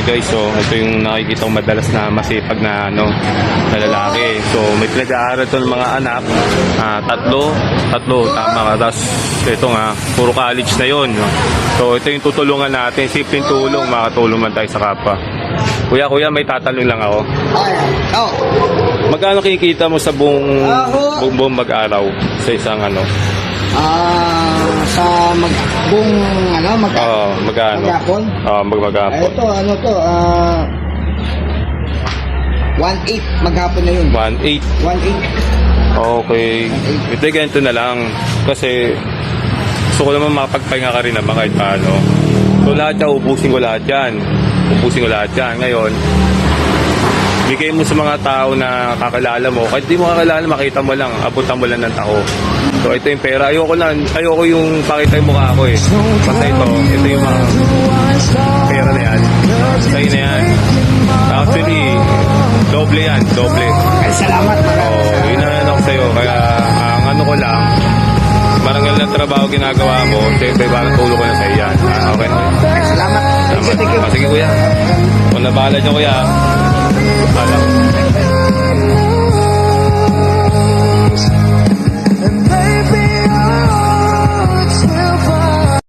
Guys, so ito yung nakikita ko madalas na masipag na na lalaki. So may pinag-aaral to ng mga anak, tatlo, tama ka. Tapos ito nga, puro college na yon. So ito yung tutulungan natin, simpleng tulong, makatulong man tayo sa kapwa. Kuya, may tatanong lang ako. Magkano kinikita mo sa buong mag-araw sa isang Sa magkano? magkano? Maghapon? Maghapon. Ito, 1.8 maghapon na yun. 1.8. 1.8. Okay. Ito ganito na lang. Kasi gusto ko naman makapagpahinga ka rin naman kahit paano. So lahat yan, ubusin ko lahat yan. Ngayon, bigay mo sa mga tao na kakilala mo. Kahit di mo kakilala, makita mo lang, abutan mo lang ng tao. So ito yung pera. Ayoko yung pakita yung mukha ko eh. Basta ito yung mga pera na yan. Sa'yo na yan. Actually, doble yan. Ay, salamat. Yun na ako sa'yo. Kaya ang ko lang, marangal na trabaho ginagawa mo, siyempre parang tulong ko na sa'yo yan. Okay. Ay, salamat. Thank you. Sige kuya. Kung nabahala niyo kuya. Alam.